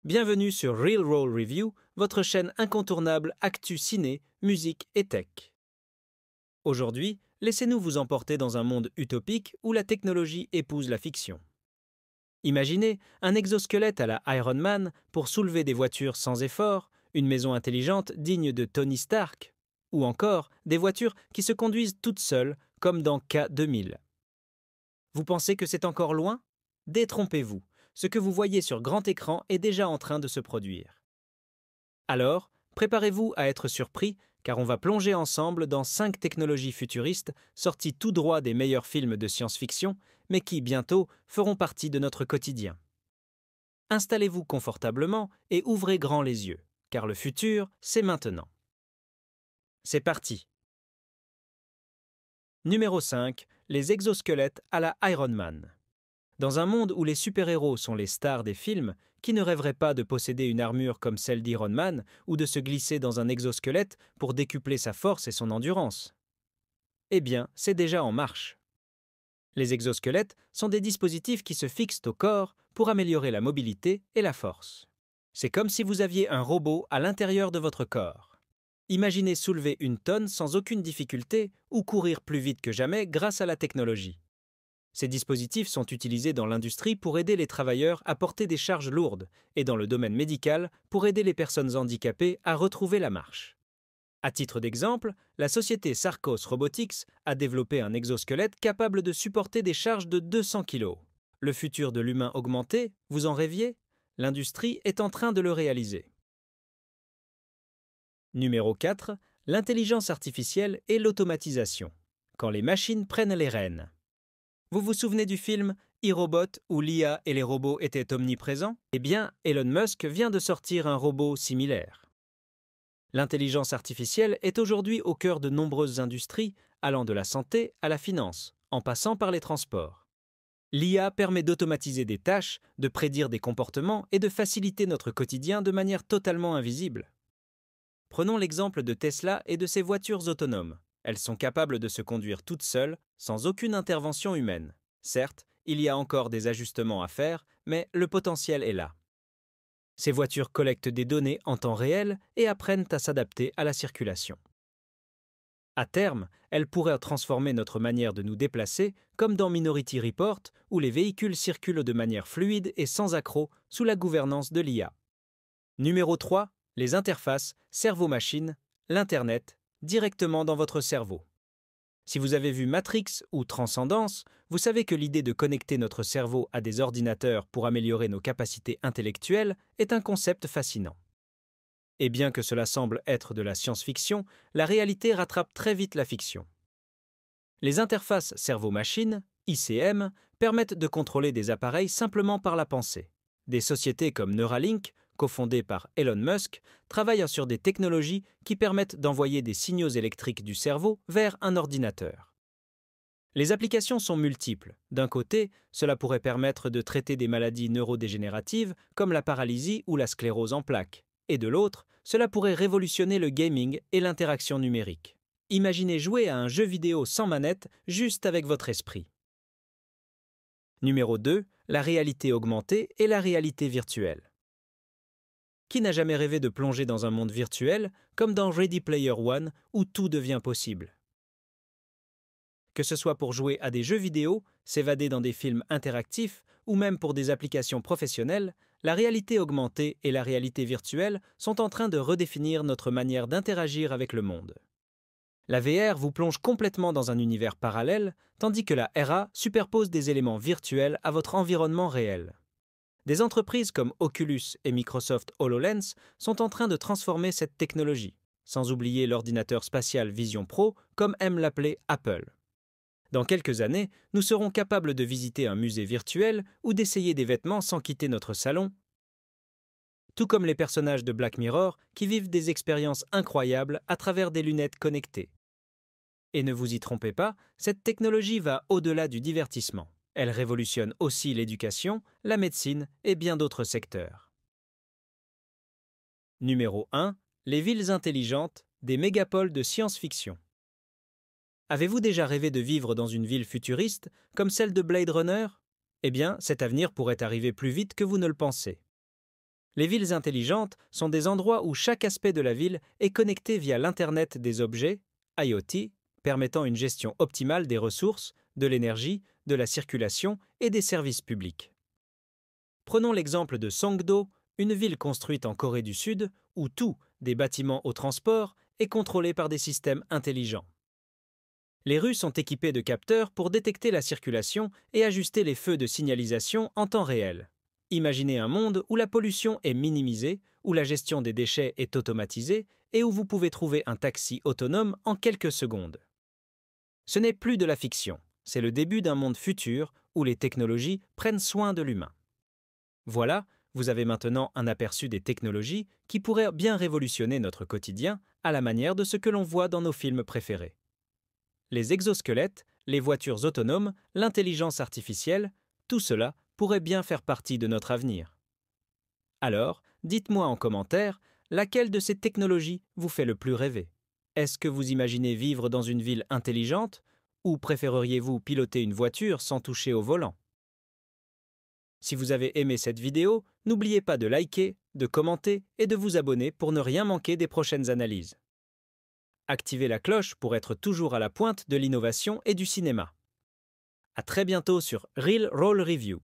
Bienvenue sur Real Roll Review, votre chaîne incontournable actu ciné, musique et tech. Aujourd'hui, laissez-nous vous emporter dans un monde utopique où la technologie épouse la fiction. Imaginez un exosquelette à la Iron Man pour soulever des voitures sans effort, une maison intelligente digne de Tony Stark, ou encore des voitures qui se conduisent toutes seules comme dans K2000. Vous pensez que c'est encore loin? Détrompez-vous. Ce que vous voyez sur grand écran est déjà en train de se produire. Alors, préparez-vous à être surpris, car on va plonger ensemble dans 5 technologies futuristes sorties tout droit des meilleurs films de science-fiction, mais qui, bientôt, feront partie de notre quotidien. Installez-vous confortablement et ouvrez grand les yeux, car le futur, c'est maintenant. C'est parti. Numéro 5. Les exosquelettes à la Iron Man. Dans un monde où les super-héros sont les stars des films, qui ne rêverait pas de posséder une armure comme celle d'Iron Man ou de se glisser dans un exosquelette pour décupler sa force et son endurance? Eh bien, c'est déjà en marche. Les exosquelettes sont des dispositifs qui se fixent au corps pour améliorer la mobilité et la force. C'est comme si vous aviez un robot à l'intérieur de votre corps. Imaginez soulever une tonne sans aucune difficulté ou courir plus vite que jamais grâce à la technologie. Ces dispositifs sont utilisés dans l'industrie pour aider les travailleurs à porter des charges lourdes et dans le domaine médical pour aider les personnes handicapées à retrouver la marche. À titre d'exemple, la société Sarcos Robotics a développé un exosquelette capable de supporter des charges de 200 kg. Le futur de l'humain augmenté, vous en rêviez? L'industrie est en train de le réaliser. Numéro 4. L'intelligence artificielle et l'automatisation. Quand les machines prennent les rênes. Vous vous souvenez du film iRobot où l'IA et les robots étaient omniprésents? Eh bien, Elon Musk vient de sortir un robot similaire. L'intelligence artificielle est aujourd'hui au cœur de nombreuses industries, allant de la santé à la finance, en passant par les transports. L'IA permet d'automatiser des tâches, de prédire des comportements et de faciliter notre quotidien de manière totalement invisible. Prenons l'exemple de Tesla et de ses voitures autonomes. Elles sont capables de se conduire toutes seules, sans aucune intervention humaine. Certes, il y a encore des ajustements à faire, mais le potentiel est là. Ces voitures collectent des données en temps réel et apprennent à s'adapter à la circulation. À terme, elles pourraient transformer notre manière de nous déplacer, comme dans Minority Report, où les véhicules circulent de manière fluide et sans accroc sous la gouvernance de l'IA. Numéro 3. Les interfaces cerveau-machine, l'Internet, directement dans votre cerveau. Si vous avez vu Matrix ou Transcendance, vous savez que l'idée de connecter notre cerveau à des ordinateurs pour améliorer nos capacités intellectuelles est un concept fascinant. Et bien que cela semble être de la science-fiction, la réalité rattrape très vite la fiction. Les interfaces cerveau-machine, ICM, permettent de contrôler des appareils simplement par la pensée. Des sociétés comme Neuralink, cofondée par Elon Musk, travaille sur des technologies qui permettent d'envoyer des signaux électriques du cerveau vers un ordinateur. Les applications sont multiples. D'un côté, cela pourrait permettre de traiter des maladies neurodégénératives comme la paralysie ou la sclérose en plaques. Et de l'autre, cela pourrait révolutionner le gaming et l'interaction numérique. Imaginez jouer à un jeu vidéo sans manette, juste avec votre esprit. Numéro 2. La réalité augmentée et la réalité virtuelle. Qui n'a jamais rêvé de plonger dans un monde virtuel, comme dans Ready Player One, où tout devient possible? Que ce soit pour jouer à des jeux vidéo, s'évader dans des films interactifs, ou même pour des applications professionnelles, la réalité augmentée et la réalité virtuelle sont en train de redéfinir notre manière d'interagir avec le monde. La VR vous plonge complètement dans un univers parallèle, tandis que la RA superpose des éléments virtuels à votre environnement réel. Des entreprises comme Oculus et Microsoft HoloLens sont en train de transformer cette technologie, sans oublier l'ordinateur spatial Vision Pro, comme aime l'appeler Apple. Dans quelques années, nous serons capables de visiter un musée virtuel ou d'essayer des vêtements sans quitter notre salon, tout comme les personnages de Black Mirror qui vivent des expériences incroyables à travers des lunettes connectées. Et ne vous y trompez pas, cette technologie va au-delà du divertissement. Elle révolutionne aussi l'éducation, la médecine et bien d'autres secteurs. Numéro 1. Les villes intelligentes, des mégapoles de science-fiction. Avez-vous déjà rêvé de vivre dans une ville futuriste, comme celle de Blade Runner? Eh bien, cet avenir pourrait arriver plus vite que vous ne le pensez. Les villes intelligentes sont des endroits où chaque aspect de la ville est connecté via l'Internet des objets, IoT, permettant une gestion optimale des ressources, de l'énergie, de la circulation et des services publics. Prenons l'exemple de Songdo, une ville construite en Corée du Sud, où tout, des bâtiments au transport, est contrôlé par des systèmes intelligents. Les rues sont équipées de capteurs pour détecter la circulation et ajuster les feux de signalisation en temps réel. Imaginez un monde où la pollution est minimisée, où la gestion des déchets est automatisée et où vous pouvez trouver un taxi autonome en quelques secondes. Ce n'est plus de la fiction, c'est le début d'un monde futur où les technologies prennent soin de l'humain. Voilà, vous avez maintenant un aperçu des technologies qui pourraient bien révolutionner notre quotidien à la manière de ce que l'on voit dans nos films préférés. Les exosquelettes, les voitures autonomes, l'intelligence artificielle, tout cela pourrait bien faire partie de notre avenir. Alors, dites-moi en commentaire, laquelle de ces technologies vous fait le plus rêver? Est-ce que vous imaginez vivre dans une ville intelligente ou préféreriez-vous piloter une voiture sans toucher au volant? Si vous avez aimé cette vidéo, n'oubliez pas de liker, de commenter et de vous abonner pour ne rien manquer des prochaines analyses. Activez la cloche pour être toujours à la pointe de l'innovation et du cinéma. À très bientôt sur Real Roll Review.